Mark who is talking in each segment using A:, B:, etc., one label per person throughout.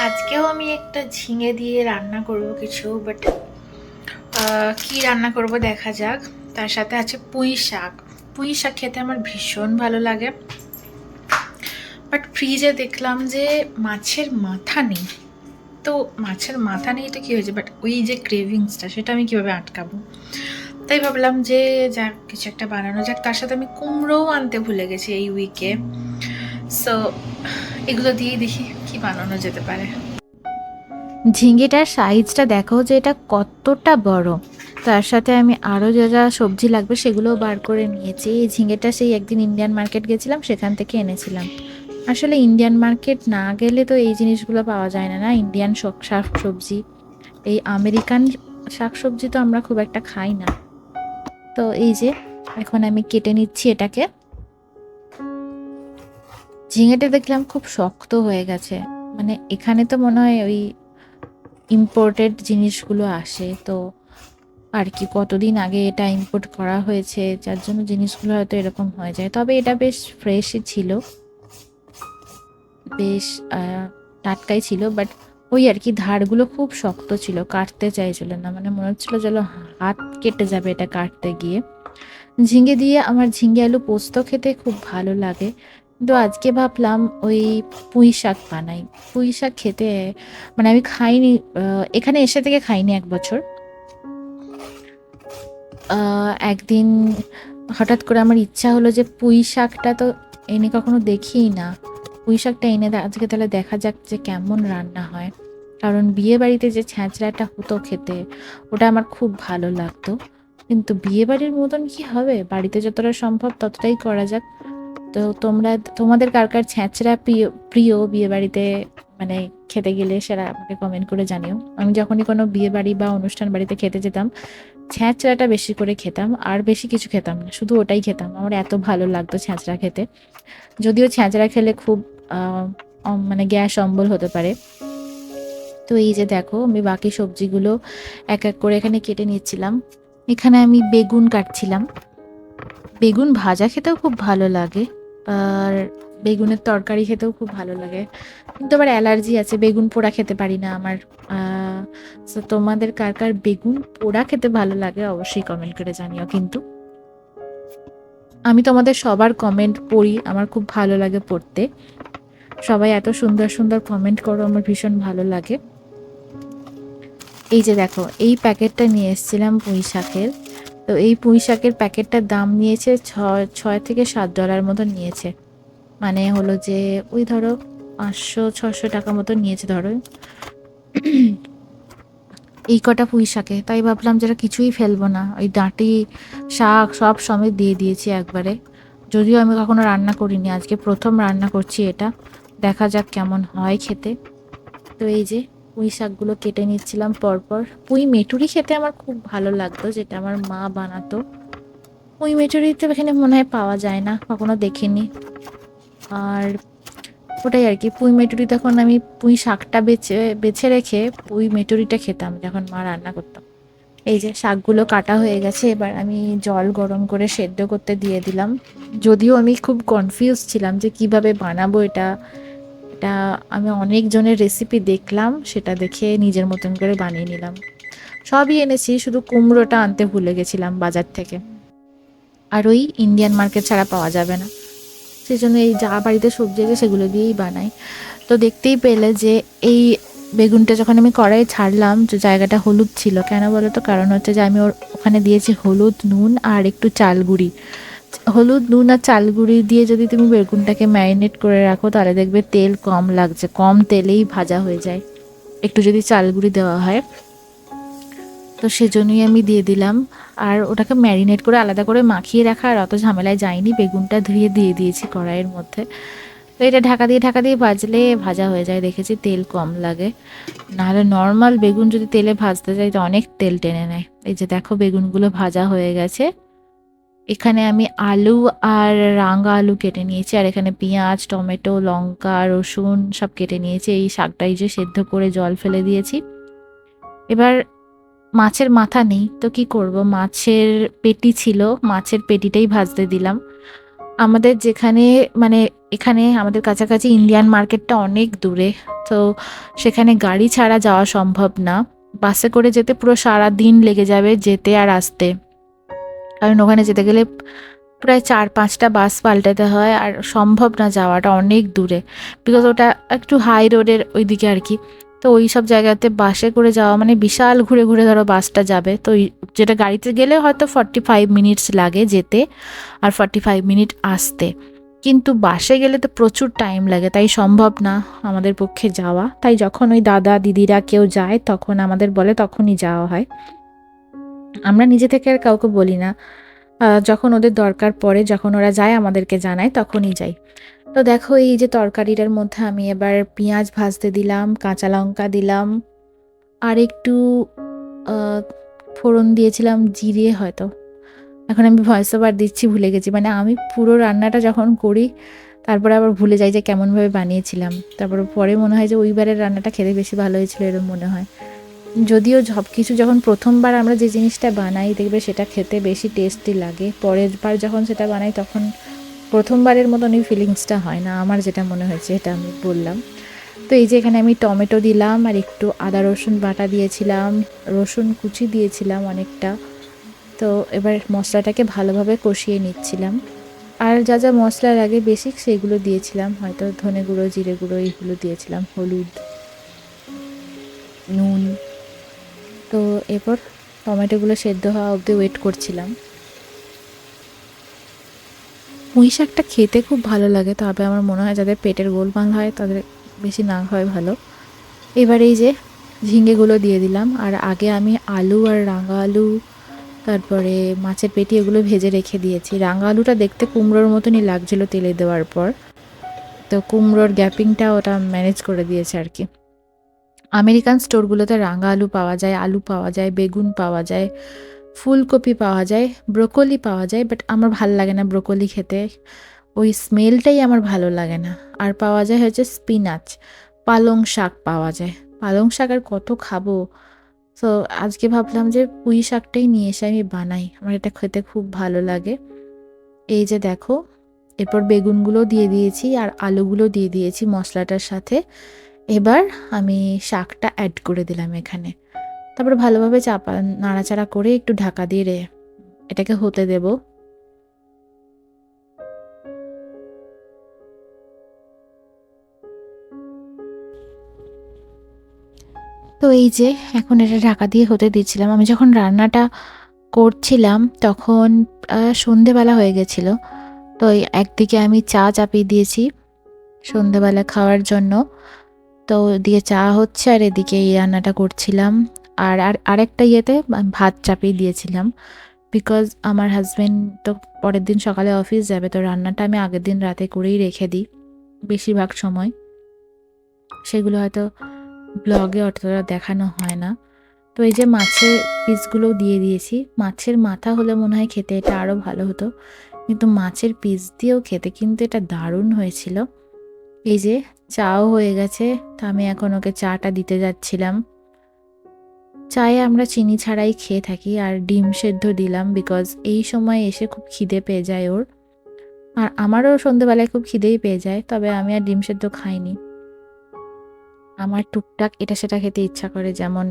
A: আজকেও আমি একটা ঝিঙে দিয়ে রান্না করব কিছু, বাট কি রান্না করব দেখা যাক। তার সাথে আছে পুঁই শাক। পুঁই শাক খেতে আমার ভীষণ ভালো লাগে, বাট ফ্রিজে দেখলাম যে মাছের মাথা নেই। তো মাছের মাথা নেই তো কী হয়েছে, বাট ওই যে ক্রেভিংসটা সেটা আমি কীভাবে আটকাবো। তাই ভাবলাম যে যাক কিছু একটা বানানো যাক। তার সাথে আমি কুমড়োও আনতে ভুলে গেছি এই উইকে। সো এগুলো দিয়েই দেখি কি বানানো যেতে পারে।
B: ঝিঙেটার সাইজটা দেখো যে এটা কতটা বড়। তার সাথে আমি আরও যা যা সবজি লাগবে সেগুলোও বার করে নিয়েছি। এই ঝিঙেটা সেই একদিন ইন্ডিয়ান মার্কেট গেছিলাম, সেখান থেকে এনেছিলাম। আসলে ইন্ডিয়ান মার্কেট না গেলে তো এই জিনিসগুলো পাওয়া যায় না, না ইন্ডিয়ান শাক সবজি। এই আমেরিকান শাক সবজি তো আমরা খুব একটা খাই না। তো এই যে এখন আমি কেটে নিচ্ছি এটাকে। ঝিঙেটা দেখলাম খুব শক্ত হয়ে গেছে, মানে এখানে তো মনে হয় ওই ইম্পোর্টেড জিনিসগুলো আসে, তো আর কি কতদিন আগে এটা ইম্পোর্ট করা হয়েছে, যার জন্য জিনিসগুলো হয়তো এরকম হয়ে যায়। তবে এটা বেশ ফ্রেশই ছিল, বেশ টাটকাই ছিল। বাট ওই আর কি ধারগুলো খুব শক্ত ছিল, কাটতে চাইছিল না, মানে মনে হচ্ছিল যেন হাত কেটে যাবে এটা কাটতে গিয়ে। ঝিঙে দিয়ে আমার ঝিঙে আলু পোস্ত খেতে খুব ভালো লাগে, কিন্তু আজকে ভাবলাম ওই পুঁই শাক বানাই। পুঁই শাক খেতে মানে আমি খাইনি, এখানে এসে থেকে খাইনি এক বছর। একদিন হঠাৎ করে আমার ইচ্ছা হলো যে পুঁই শাকটা তো এনে কখনো দেখিই না, পুঁই শাকটা এনে আজকে তাহলে দেখা যাক যে কেমন রান্না হয়। কারণ বিয়ে বাড়িতে যে ছ্যাঁচড়াটা হতো খেতে, ওটা আমার খুব ভালো লাগতো। কিন্তু বিয়ে বাড়ির মতন কি হবে, বাড়িতে যতটা সম্ভব ততটাই করা যাক। তো তোমাদের কার কার ছ্যাঁচড়া প্রিয় প্রিয় বিয়ে বাড়িতে, মানে খেতে গেলে সেটা আমাকে কমেন্ট করে জানিও। আমি যখনই কোনো বিয়ে বাড়ি বা অনুষ্ঠান বাড়িতে খেতে যেতাম, ছ্যাঁচড়াটা বেশি করে খেতাম, আর বেশি কিছু খেতাম না, শুধু ওটাই খেতাম। আমার এত ভালো লাগতো ছ্যাঁচড়া খেতে। যদিও ছ্যাঁচড়া খেলে খুব মানে গ্যাস অম্বল হতে পারে। তো এই যে দেখো আমি বাকি সবজিগুলো এক এক করে এখানে কেটে নিচ্ছিলাম। এখানে আমি বেগুন কাটছিলাম। বেগুন ভাজা খেতেও খুব ভালো লাগে, আর বেগুনের তরকারি খেতেও খুব ভালো লাগে, কিন্তু আবার অ্যালার্জি আছে, বেগুন পোড়া খেতে পারি না আমার। তো তোমাদের কার কার বেগুন পোড়া খেতে ভালো লাগে অবশ্যই কমেন্ট করে জানিও। কিন্তু আমি তোমাদের সবার কমেন্ট পড়ি, আমার খুব ভালো লাগে পড়তে। সবাই এত সুন্দর সুন্দর কমেন্ট করো, আমার ভীষণ ভালো লাগে। এই যে দেখো এই প্যাকেটটা নিয়ে এসেছিলাম পুঁই শাকের। তো এই পুঁই শাকের প্যাকেটটার দাম নিয়েছে 6 থেকে 7 ডলার মতো নিয়েছে। মানে হলো যে ওই ধরো 500-600 টাকা মতো নিয়েছে ধরো এই কটা পুঁই শাকে। তাই ভাবলাম যেটা কিছুই ফেলবো না, ওই ডাঁটি শাক সব সমেত দিয়ে দিয়েছি একবারে। যদিও আমি কখনো রান্না করিনি, আজকে প্রথম রান্না করছি এটা, দেখা যাক কেমন হয় খেতে। তো এই যে পুঁই শাকগুলো কেটে নিচ্ছিলাম পরপর। পুঁই মেটুরি খেতে আমার খুব ভালো লাগতো, যেটা আমার মা বানাতো। পুঁই মেটুরি তো এখানে মনে হয় পাওয়া যায় না, কখনো দেখিনি। আর ওটাই আর কি, পুঁই মেটুরি তখন আমি পুঁই শাকটা বেছে বেছে রেখে পুঁই মেটুরিটা খেতাম যখন মা রান্না করতাম। এই যে শাকগুলো কাটা হয়ে গেছে, এবার আমি জল গরম করে সেদ্ধ করতে দিয়ে দিলাম। যদিও আমি খুব কনফিউজ ছিলাম যে কিভাবে বানাবো এটা। এটা আমি অনেক জনের রেসিপি দেখলাম, সেটা দেখে নিজের মতন করে বানিয়ে নিলাম। সবই এনেছি, শুধু কুমড়োটা আনতে ভুলে গেছিলাম বাজার থেকে, আর ওই ইন্ডিয়ান মার্কেট ছাড়া পাওয়া যাবে না। সেই জন্য এই যা বাড়িতে সবজি আছে সেগুলো দিয়েই বানাই। তো দেখতেই পেলে যে এই বেগুনটা যখন আমি কড়াই ছাড়লাম, যে জায়গাটা হলুদ ছিল, কেন বলো তো, কারণ হচ্ছে যে আমি ওখানে দিয়েছি হলুদ, নুন আর একটু চাল গুঁড়ি। হলুদ, নুন আর চাল গুঁড়ি দিয়ে যদি তুমি বেগুনটাকে ম্যারিনেট করে রাখো, তাহলে দেখবে তেল কম লাগছে, কম তেলেই ভাজা হয়ে যায় একটু যদি চাল গুঁড়ি দেওয়া হয়। তো সেজন্যই আমি দিয়ে দিলাম। আর ওটাকে ম্যারিনেট করে আলাদা করে মাখিয়ে রাখা আর অত ঝামেলায় যায়নি, বেগুনটা ধুয়ে দিয়ে দিয়েছি কড়াইয়ের মধ্যে। তো এটা ঢাকা দিয়ে ভাজলে ভাজা হয়ে যায়, দেখেছি তেল কম লাগে। নাহলে নর্মাল বেগুন যদি তেলে ভাজতে যাই তো অনেক তেল টেনে নেয়। এই যে দেখো বেগুনগুলো ভাজা হয়ে গেছে। এখানে আমি আলু আর রাঙা আলু কেটে নিয়েছি, আর এখানে পেঁয়াজ, টমেটো, লঙ্কা, রসুন সব কেটে নিয়েছি। এই শাকটাই যে সেদ্ধ করে জল ফেলে দিয়েছি। এবার মাছের মাথা নেই তো কি করব, মাছের পেটি ছিল, মাছের পেটিটাই ভাজতে দিলাম। আমাদের যেখানে মানে এখানে আমাদের কাছাকাছি ইন্ডিয়ান মার্কেটটা অনেক দূরে, তো সেখানে গাড়ি ছাড়া যাওয়া সম্ভব না। বাসে করে যেতে পুরো সারা দিন লেগে যাবে যেতে আর আসতে, কারণ ওখানে যেতে গেলে প্রায় 4-5টা বাস পাল্টাতে হয়, আর সম্ভব না যাওয়াটা, অনেক দূরে, বিকজ ওটা একটু হাই রোডের ওইদিকে আর কি। তো ওই সব জায়গাতে বাসে করে যাওয়া মানে বিশাল ঘুরে ঘুরে ধরো বাসটা যাবে, তো যেটা গাড়িতে গেলে হয়তো 45 মিনিটস লাগে যেতে আর 45 মিনিট আসতে, কিন্তু বাসে গেলে তো প্রচুর টাইম লাগে, তাই সম্ভব না আমাদের পক্ষে যাওয়া। তাই যখন ওই দাদা দিদিরা কেউ যায় তখন আমাদের বলে, তখনই যাওয়া হয়। আমরা নিজে থেকে আর কাউকে বলি না, যখন ওদের দরকার পড়ে, যখন ওরা যায় আমাদেরকে জানায়, তখনই যাই। তো দেখো এই যে তরকারিটার মধ্যে আমি এবার পেঁয়াজ ভাজতে দিলাম, কাঁচা লঙ্কা দিলাম, আর একটু ফোড়ন দিয়েছিলাম জিরে হয়তো। এখন আমি ভয়েস ওভার দিচ্ছি, ভুলে গেছি, মানে আমি পুরো রান্নাটা যখন করি তারপরে আবার ভুলে যাই যে কেমনভাবে বানিয়েছিলাম, তারপরে পরে মনে হয় যে ওইবারের রান্নাটা খেতে বেশি ভালো হয়েছিল এরকম মনে হয়। যদিও সব কিছু যখন প্রথমবার আমরা যে জিনিসটা বানাই দেখবে সেটা খেতে বেশি টেস্টি লাগে, পরের বার যখন সেটা বানাই তখন প্রথমবারের মতন এই ফিলিংসটা হয় না, আমার যেটা মনে হয়েছে এটা আমি বললাম। তো এই যে এখানে আমি টমেটো দিলাম আর একটু আদা রসুন বাটা দিয়েছিলাম, রসুন কুচি দিয়েছিলাম অনেকটা। তো এবার মশলাটাকে ভালোভাবে কষিয়ে নিচ্ছিলাম, আর যা যা মশলা লাগে বেসিক সেইগুলো দিয়েছিলাম, হয়তো ধনে গুঁড়ো, জিরে গুঁড়ো এইগুলো দিয়েছিলাম, হলুদ, নুন। তো এরপর টমেটোগুলো সেদ্ধ হওয়া অবধি ওয়েট করছিলাম। পুঁই শাকটা খেতে খুব ভালো লাগে, তবে আমার মনে হয় যাদের পেটের গোলমাল হয় তাদের বেশি না হয় ভালো। এবার এই যে ঝিঙেগুলো দিয়ে দিলাম, আর আগে আমি আলু আর রাঙা আলু, তারপরে মাছের পেটি এগুলো ভেজে রেখে দিয়েছি। রাঙা আলুটা দেখতে কুমড়োর মতনই লাগছিলো তেলে দেওয়ার পর, তো কুমড়োর গ্যাপিংটা ওটা ম্যানেজ করে দিয়েছে আর কি। আমেরিকান স্টোরগুলোতে রাঙা আলু পাওয়া যায়, আলু পাওয়া যায়, বেগুন পাওয়া যায়, ফুলকপি পাওয়া যায়, ব্রোকলি পাওয়া যায়, বাট আমার ভাল লাগে না ব্রোকলি খেতে, ওই স্মেলটাই আমার ভালো লাগে না। আর পাওয়া যায় হচ্ছে স্পিনাচ, পালং শাক পাওয়া যায়। পালং শাক আর কত খাবো, তো আজকে ভাবলাম যে পুঁই শাকটাই নিয়ে এসে আমি বানাই, আমার এটা খেতে খুব ভালো লাগে। এই যে দেখো, এরপর বেগুনগুলো দিয়ে দিয়েছি আর আলুগুলো দিয়ে দিয়েছি মশলাটার সাথে। এবার আমি শাকটা অ্যাড করে দিলাম এখানে, তারপরে ভালোভাবে চাপা নাড়াচাড়া করে একটু ঢাকা দিয়ে এটাকে হতে দেব। তো এই যে এখন এটা ঢাকা দিয়ে হতে দিচ্ছিলাম। আমি যখন রান্নাটা করছিলাম তখন সন্ধেবেলা হয়ে গেছিলো, তো একদিকে আমি চা চাপিয়ে দিয়েছি সন্ধেবেলা খাওয়ার জন্য, তো দিয়ে চা হচ্ছে আর এদিকে এই রান্নাটা করছিলাম। আর আরেকটা ইয়েতে ভাত চাপিয়ে দিয়েছিলাম, বিকজ আমার হাজব্যান্ড তো পরের দিন সকালে অফিস যাবে, তো রান্নাটা আমি আগের দিন রাতে করেই রেখে দিই বেশিরভাগ সময়, সেগুলো হয়তো ব্লগে অতটা দেখানো হয় না। তো এই যে মাছের পিসগুলো দিয়ে দিয়েছি, মাছের মাথা হলে মনে হয় খেতে এটা আরও ভালো হতো, কিন্তু মাছের পিস দিয়েও খেতে কিন্তু এটা দারুণ হয়েছিল। এই যে চাও হয়ে গেছে, তা আমি এখন ওকে চাটা দিতে যাচ্ছিলাম। চায়ে আমরা চিনি ছাড়াই খেয়ে থাকি, আর ডিম সেদ্ধ দিলাম বিকজ এই সময় এসে খুব খিদে পেয়ে যায় ওর, আর আমারও সন্ধেবেলায় খুব খিদেই পেয়ে যায়, তবে আমি আর ডিম সেদ্ধ খাইনি। আমার টুকটাক এটা সেটা খেতে ইচ্ছা করে, যেমন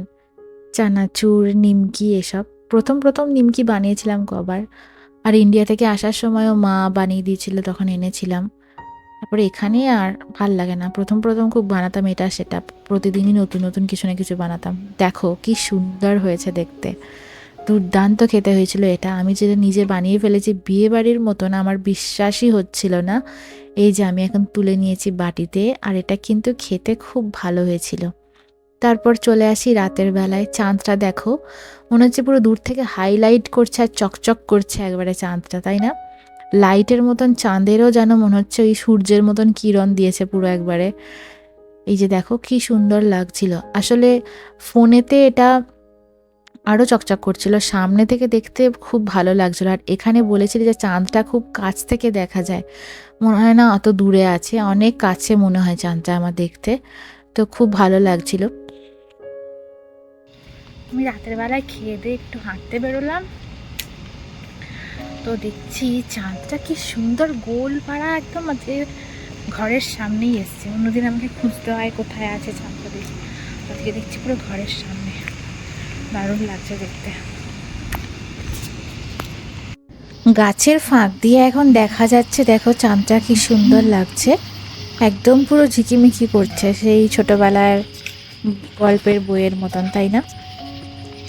B: চানাচুর, নিমকি এসব। প্রথম প্রথম নিমকি বানিয়েছিলাম কবার, আর ইন্ডিয়া থেকে আসার সময়ও মা বানিয়ে দিয়েছিল, তখন এনেছিলাম। তারপরে এখানে আর ভাল লাগে না, প্রথম প্রথম খুব বানাতাম এটা সেটা, প্রতিদিনই নতুন নতুন কিছু না কিছু বানাতাম। দেখো কি সুন্দর হয়েছে দেখতে, দুর্দান্ত খেতে হয়েছিল এটা। আমি যেটা নিজে বানিয়ে ফেলেছি বিয়ে বাড়ির মতন, আমার বিশ্বাসই হচ্ছিল না। এই যে আমি এখন তুলে নিয়েছি বাটিতে, আর এটা কিন্তু খেতে খুব ভালো হয়েছিল। তারপর চলে আসি রাতের বেলায়, চাঁদটা দেখো, মনে হচ্ছে পুরো দূর থেকে হাইলাইট করছে আর চকচক করছে একবারে চাঁদটা, তাই না? লাইটের মতন চাঁদেরও যেন মনে হচ্ছে ওই সূর্যের মতন কিরণ দিয়েছে পুরো একবারে। এই যে দেখো কি সুন্দর লাগছিল, আসলে ফোনেতে এটা আরও চকচক করছিল, সামনে থেকে দেখতে খুব ভালো লাগছিল। আর এখানে বলেছিল যে চাঁদটা খুব কাছ থেকে দেখা যায়, মনে হয় না অত দূরে আছে, অনেক কাছে মনে হয় চাঁদটা আমার দেখতে, তো খুব ভালো লাগছিল। আমি রাতের বেলায় খেয়ে দিয়ে একটু হাঁটতে বেরোলাম, তো
A: তো দেখছি চাঁদটা কি সুন্দর গোল পাড়া, একদম আমাদের ঘরের সামনেই এসছে। অন্যদিন আমাকে খুঁজতে হয় কোথায় আছে চাঁদটা, দেখি আজকে দেখছি পুরো ঘরের সামনে। দারুণ লাগছে দেখতে।
B: গাছের ফাঁক দিয়ে এখন দেখা যাচ্ছে, দেখো চাঁদটা কি সুন্দর লাগছে, একদম পুরো ঝিকিমিকি করছে, সেই ছোটবেলার গল্পের বইয়ের মতন, তাই না?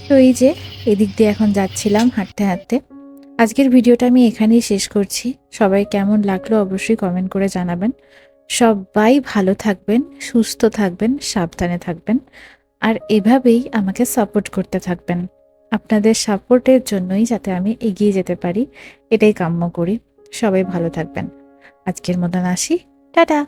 B: তো এই যে এদিক দিয়ে এখন যাচ্ছিলাম হাঁটতে হাঁটতে। আজকের ভিডিওটা আমি এখানেই শেষ করছি। সবাই কেমন লাগলো অবশ্যই কমেন্ট করে জানাবেন। সবাই ভালো থাকবেন, সুস্থ থাকবেন, সাবধানে থাকবেন, আর এভাবেই আমাকে সাপোর্ট করতে থাকবেন। আপনাদের সাপোর্টের জন্যই যাতে আমি এগিয়ে যেতে পারি, এটাই কাম্য করি। সবাই ভালো থাকবেন। আজকের মতন আসি, টাটা।